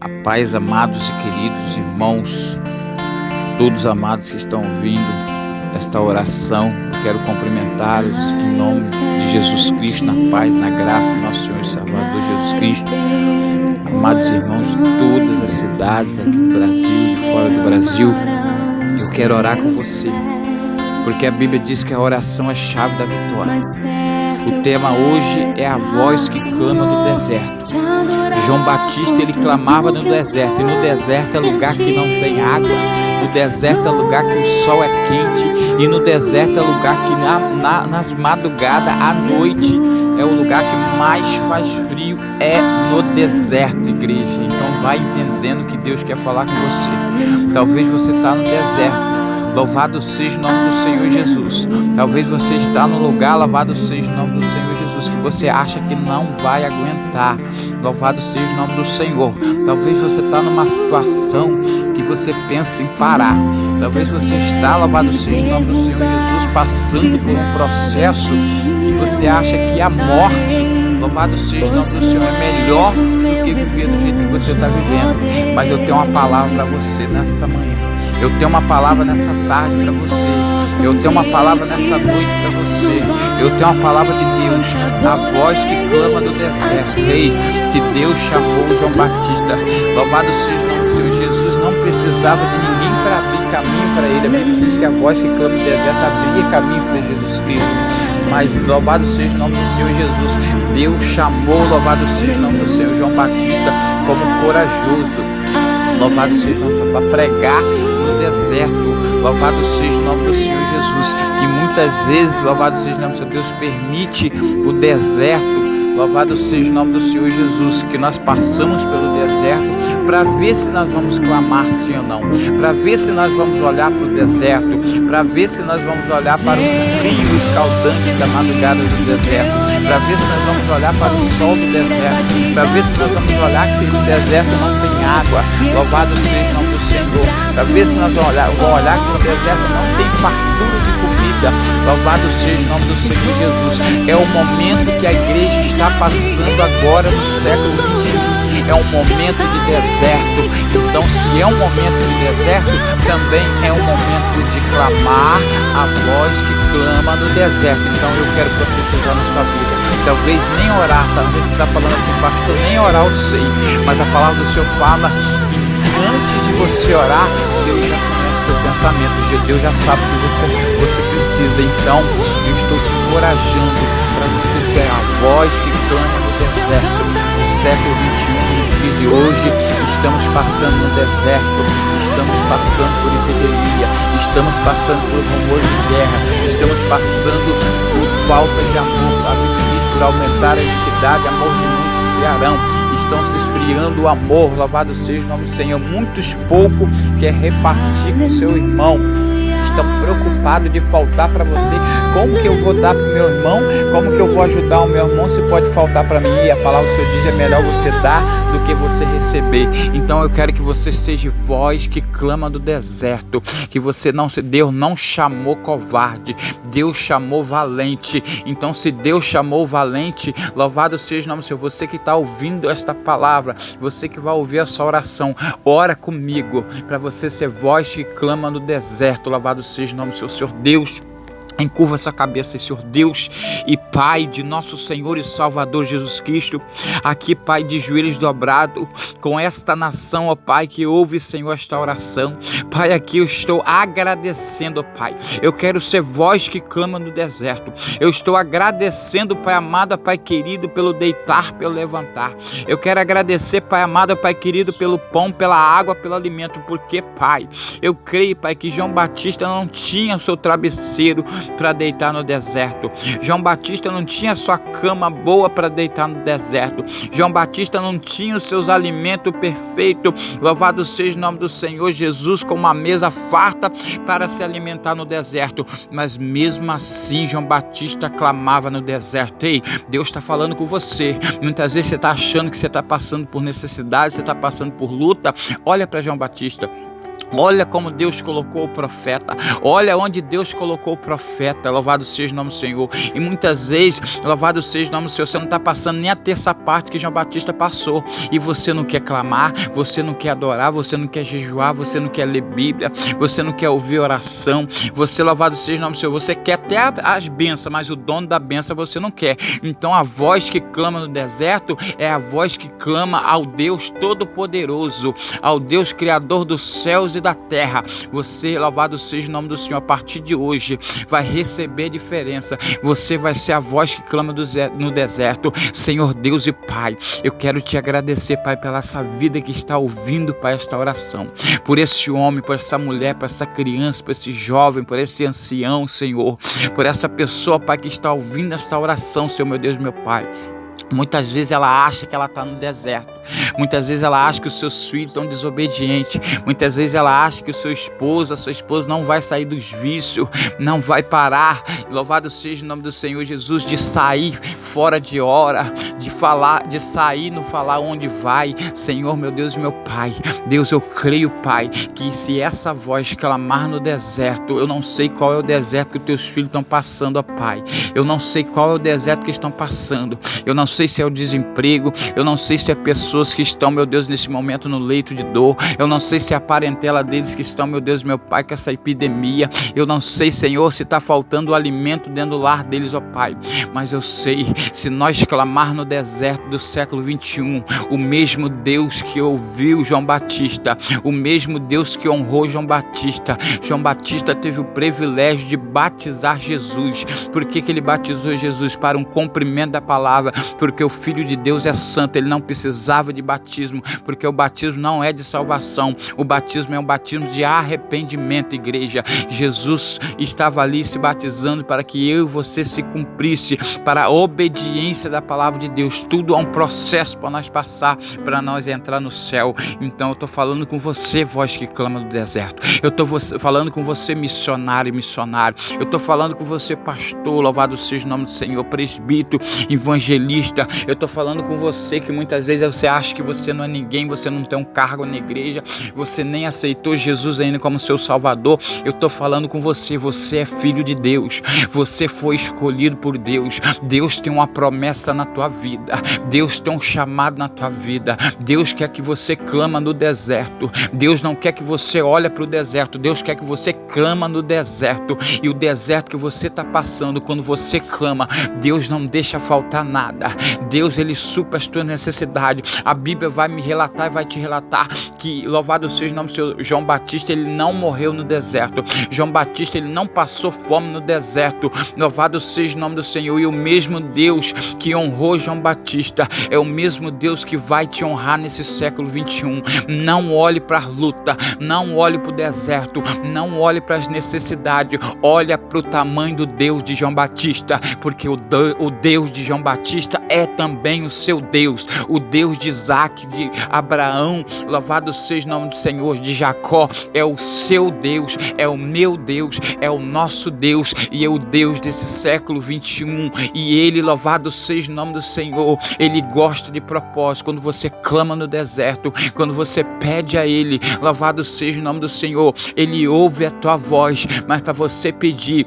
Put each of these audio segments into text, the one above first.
A paz, amados e queridos irmãos, todos amados que estão ouvindo esta oração, eu quero cumprimentá-los em nome de Jesus Cristo, na paz, na graça do nosso Senhor e Salvador Jesus Cristo. Amados irmãos de todas as cidades aqui do Brasil e de fora do Brasil, eu quero orar com você, porque a Bíblia diz que a oração é a chave da vitória. O tema hoje é a voz que clama no deserto. João Batista, ele clamava no deserto, e no deserto é lugar que não tem água, no deserto é lugar que o sol é quente, e no deserto é lugar que nas madrugadas, à noite, é o lugar que mais faz frio, é no deserto, igreja. Então vai entendendo que Deus quer falar com você. Talvez você está no deserto. Louvado seja o nome do Senhor Jesus. Talvez você está no lugar, louvado seja o nome do Senhor Jesus, que você acha que não vai aguentar. Louvado seja o nome do Senhor. Talvez você está numa situação que você pensa em parar. Talvez você está, louvado seja o nome do Senhor Jesus, passando por um processo que você acha que a morte, louvado seja o nome do Senhor, é melhor do que viver do jeito que você está vivendo. Mas eu tenho uma palavra para você nesta manhã. Eu tenho uma palavra nessa tarde para você. Eu tenho uma palavra nessa noite para você. Eu tenho uma palavra de Deus, a voz que clama do deserto. Ei, que Deus chamou João Batista. Louvado seja o nome do Senhor. Jesus não precisava de ninguém para abrir caminho para ele. A Bíblia diz que a voz que clama do deserto abria caminho para Jesus Cristo. Mas louvado seja o nome do Senhor Jesus. Deus chamou, louvado seja o nome do Senhor João Batista, como corajoso. Louvado seja o nome do Senhor, para pregar no deserto. Louvado seja o nome do Senhor Jesus. E muitas vezes, louvado seja o nome do Senhor, Deus permite o deserto. Louvado seja o nome do Senhor Jesus, que nós passamos pelo deserto para ver se nós vamos clamar sim ou não, para ver se nós vamos olhar para o deserto, para ver se nós vamos olhar para o frio escaldante da madrugada do deserto, para ver se nós vamos olhar para o sol do deserto, para ver se nós vamos olhar que no deserto não tem água. Louvado seja o nome do Senhor, para ver se nós vamos olhar que no deserto não tem fartura de comida. Louvado seja o nome do Senhor Jesus. É o momento que a igreja está passando agora no século 21. É um momento de deserto. Então, se é um momento de deserto, também é um momento de clamar a voz que clama no deserto. Então eu quero profetizar na sua vida. Talvez nem orar, talvez você está falando assim, pastor, nem orar eu sei, mas a palavra do Senhor fala que antes de você orar, Deus já conhece o teu pensamento, Deus já sabe o que você precisa. Então eu estou te encorajando para você ser a voz que clama no deserto. No século 21, nos dias de hoje, estamos passando no deserto, estamos passando por epidemia, estamos passando por rumor de guerra, estamos passando por falta de amor. A Bíblia diz, por aumentar a iniquidade, amor de muitos se esfriarão. Estão se esfriando o amor. Louvado seja o nome do Senhor. Muitos pouco quer repartir com seu irmão. Estão preocupados de faltar para você. Como que eu vou dar para o meu irmão? Como que eu vou ajudar o meu irmão se pode faltar para mim? E a palavra do Senhor diz, é melhor você dar do que você receber. Então eu quero que você seja voz que clama do deserto, que você não se Deus não chamou covarde, Deus chamou valente. Então se Deus chamou valente, louvado seja o nome do Senhor. Você que está ouvindo esta palavra, você que vai ouvir essa oração, ora comigo para você ser voz que clama no deserto. Louvado seja o nome do Senhor Deus. Encurva sua cabeça, Senhor Deus e Pai de nosso Senhor e Salvador Jesus Cristo, aqui, Pai, de joelhos dobrados, com esta nação, ó Pai, que ouve, Senhor, esta oração. Pai, aqui eu estou agradecendo, ó Pai. Eu quero ser voz que clama no deserto. Eu estou agradecendo, Pai amado, ó Pai querido, pelo deitar, pelo levantar. Eu quero agradecer, Pai amado, ó Pai querido, pelo pão, pela água, pelo alimento, porque, Pai, eu creio, Pai, que João Batista não tinha o seu travesseiro para deitar no deserto. João Batista não tinha sua cama boa para deitar no deserto. João Batista não tinha os seus alimentos perfeitos. Louvado seja o nome do Senhor Jesus, com uma mesa farta para se alimentar no deserto. Mas mesmo assim João Batista clamava no deserto. Ei, Deus está falando com você. Muitas vezes você está achando que você está passando por necessidade, você está passando por luta. Olha para João Batista. Olha como Deus colocou o profeta. Olha onde Deus colocou o profeta. Louvado seja o nome do Senhor. E muitas vezes, louvado seja o nome do Senhor, você não está passando nem a terça parte que João Batista passou. E você não quer clamar, você não quer adorar, você não quer jejuar, você não quer ler Bíblia, você não quer ouvir oração. Você, louvado seja o nome do Senhor, você quer até as bênçãos, mas o dono da bênção você não quer. Então a voz que clama no deserto é a voz que clama ao Deus Todo-Poderoso, ao Deus Criador dos céus e da terra. Você, louvado seja o nome do Senhor, a partir de hoje vai receber diferença. Você vai ser a voz que clama no deserto. Senhor Deus e Pai, eu quero te agradecer, Pai, pela essa vida que está ouvindo, Pai, esta oração, por esse homem, por essa mulher, por essa criança, por esse jovem, por esse ancião, Senhor, por essa pessoa, Pai, que está ouvindo esta oração, Senhor, meu Deus, meu Pai. Muitas vezes ela acha que ela está no deserto. Muitas vezes ela acha que os seus filhos estão desobedientes. Muitas vezes ela acha que o seu esposo, a sua esposa não vai sair dos vícios, não vai parar. Louvado seja o nome do Senhor Jesus, de sair fora de hora, de falar, de sair, não falar onde vai. Senhor, meu Deus e meu Pai, Deus, eu creio, Pai, que se essa voz clamar no deserto, eu não sei qual é o deserto que os teus filhos estão passando, ó Pai. Eu não sei qual é o deserto que estão passando. Eu não sei se é o desemprego, eu não sei se é pessoas que estão, meu Deus, nesse momento no leito de dor, eu não sei se é a parentela deles que estão, meu Deus, meu Pai, com essa epidemia, eu não sei, Senhor, se está faltando o alimento dentro do lar deles, ó Pai, mas eu sei, se nós clamar no deserto do século 21, o mesmo Deus que ouviu João Batista, o mesmo Deus que honrou João Batista teve o privilégio de batizar Jesus. Por que ele batizou Jesus? Para um cumprimento da palavra, porque o Filho de Deus é santo, ele não precisava de batismo, porque o batismo não é de salvação, o batismo é um batismo de arrependimento, igreja. Jesus estava ali se batizando para que eu e você se cumprisse, para a obediência da palavra de Deus. Tudo é um processo para nós passar, para nós entrar no céu. Então eu estou falando com você, voz que clama do deserto, eu estou falando com você, missionário e missionário, eu estou falando com você, pastor, louvado seja o nome do Senhor, presbítero, evangelista, eu estou falando com você que muitas vezes você acha que você não é ninguém, você não tem um cargo na igreja, você nem aceitou Jesus ainda como seu salvador. Eu estou falando com você, você é filho de Deus, você foi escolhido por Deus, Deus tem uma promessa na tua vida, Deus tem um chamado na tua vida, Deus quer que você clama no deserto, Deus não quer que você olhe para o deserto, Deus quer que você clama no deserto. E o deserto que você está passando, quando você clama, Deus não deixa faltar nada, Deus, ele supra as tuas necessidades. A Bíblia vai me relatar e vai te relatar que, louvado seja o nome do Senhor, João Batista, ele não morreu no deserto, João Batista, ele não passou fome no deserto. Louvado seja o nome do Senhor. E o mesmo Deus que honrou João Batista é o mesmo Deus que vai te honrar nesse século 21. Não olhe para a luta, não olhe para o deserto, não olhe para as necessidades, olha para o tamanho do Deus de João Batista, porque o Deus de João Batista é também o seu Deus, o Deus de Isaac, de Abraão, louvado seja o nome do Senhor, de Jacó, é o seu Deus, é o meu Deus, é o nosso Deus, e é o Deus desse século 21, e ele, louvado seja o nome do Senhor, ele gosta de propósito. Quando você clama no deserto, quando você pede a ele, louvado seja o nome do Senhor, ele ouve a tua voz, mas para você pedir,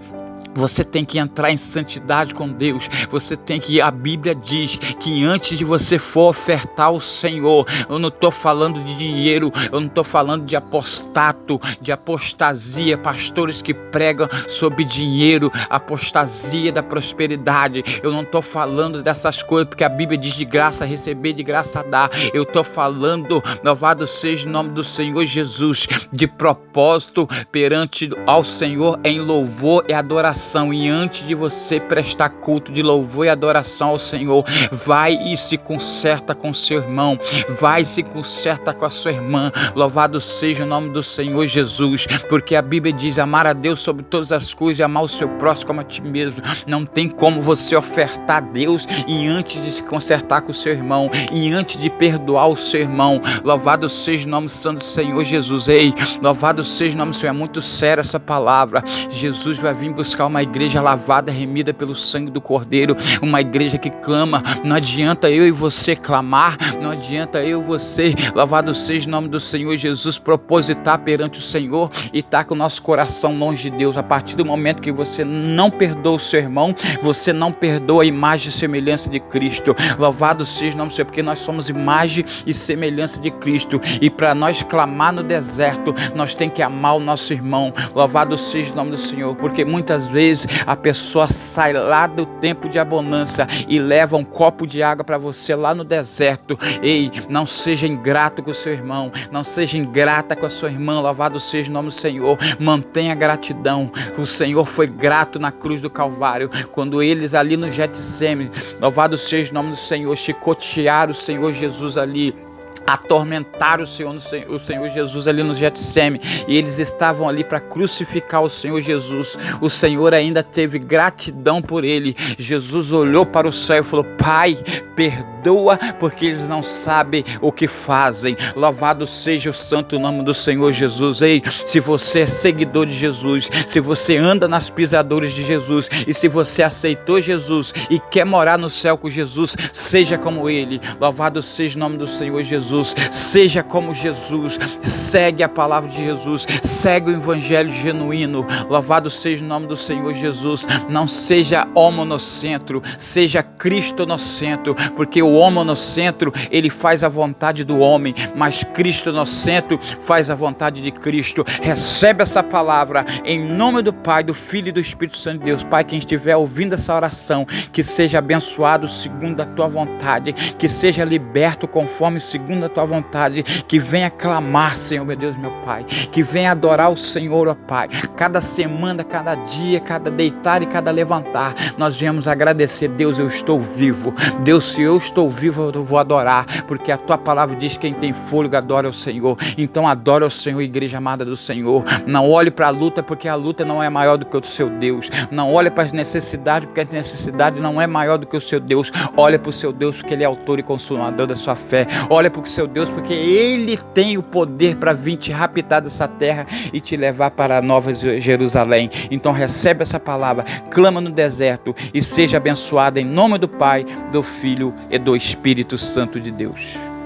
você tem que entrar em santidade com Deus. Você tem que, a Bíblia diz que antes de você for ofertar ao Senhor, eu não estou falando de dinheiro, eu não estou falando de apostato, de apostasia, pastores que pregam sobre dinheiro, apostasia da prosperidade. Eu não estou falando dessas coisas, porque a Bíblia diz de graça receber, de graça dar. Eu estou falando, louvado seja o nome do Senhor Jesus, de propósito perante ao Senhor em louvor e adoração. E antes de você prestar culto de louvor e adoração ao Senhor, vai e se conserta com seu irmão, vai e se conserta com a sua irmã. Louvado seja o nome do Senhor Jesus, porque a Bíblia diz amar a Deus sobre todas as coisas e amar o seu próximo como a ti mesmo. Não tem como você ofertar a Deus e antes de se consertar com o seu irmão, e antes de perdoar o seu irmão. Louvado seja o nome santo do Senhor Jesus. Ei, louvado seja o nome do Senhor. É muito sério essa palavra. Jesus vai vir buscar uma igreja lavada, remida pelo sangue do Cordeiro, uma igreja que clama. Não adianta eu e você clamar, não adianta eu e você, louvado seja o nome do Senhor Jesus, propositar perante o Senhor e estar com o nosso coração longe de Deus. A partir do momento que você não perdoa o seu irmão, você não perdoa a imagem e semelhança de Cristo. Louvado seja o nome do Senhor, porque nós somos imagem e semelhança de Cristo, e para nós clamar no deserto, nós temos que amar o nosso irmão. Louvado seja o nome do Senhor, porque muitas vezes a pessoa sai lá do tempo de abundância e leva um copo de água para você lá no deserto. Ei, não seja ingrato com o seu irmão, não seja ingrata com a sua irmã. Louvado seja o nome do Senhor, mantenha gratidão. O Senhor foi grato na cruz do Calvário, quando eles ali no Getsêmani, louvado seja o nome do Senhor, chicotearam o Senhor Jesus ali, atormentaram o Senhor Jesus ali no Getsêmani, e eles estavam ali para crucificar o Senhor Jesus. O Senhor ainda teve gratidão por ele. Jesus olhou para o céu e falou: Pai, perdoa, porque eles não sabem o que fazem. Louvado seja o santo nome do Senhor Jesus. Ei, se você é seguidor de Jesus, se você anda nas pisaduras de Jesus, e se você aceitou Jesus e quer morar no céu com Jesus, seja como ele. Louvado seja o nome do Senhor Jesus. Seja como Jesus, segue a palavra de Jesus, segue o evangelho genuíno. Louvado seja o nome do Senhor Jesus. Não seja homonocentro, seja cristonocentro, porque o homonocentro, ele faz a vontade do homem, mas cristonocentro faz a vontade de Cristo. Recebe essa palavra em nome do Pai, do Filho e do Espírito Santo de Deus. Pai, quem estiver ouvindo essa oração, que seja abençoado segundo a tua vontade, que seja liberto conforme segundo a tua vontade, que venha clamar, Senhor, meu Deus, meu Pai, que venha adorar o Senhor, ó Pai, cada semana, cada dia, cada deitar e cada levantar, nós viemos agradecer. Deus, eu estou vivo. Deus, se eu estou vivo, eu vou adorar, porque a tua palavra diz: quem tem fôlego adora o Senhor. Então adora o Senhor, igreja amada do Senhor. Não olhe para a luta, porque a luta não é maior do que o seu Deus. Não olhe para as necessidades, porque a necessidade não é maior do que o seu Deus. Olha para o seu Deus, porque ele é autor e consumador da sua fé. Olha para o seu Deus, porque ele tem o poder para vir te raptar dessa terra e te levar para a Nova Jerusalém. Então recebe essa palavra, clama no deserto e seja abençoada em nome do Pai, do Filho e do Espírito Santo de Deus.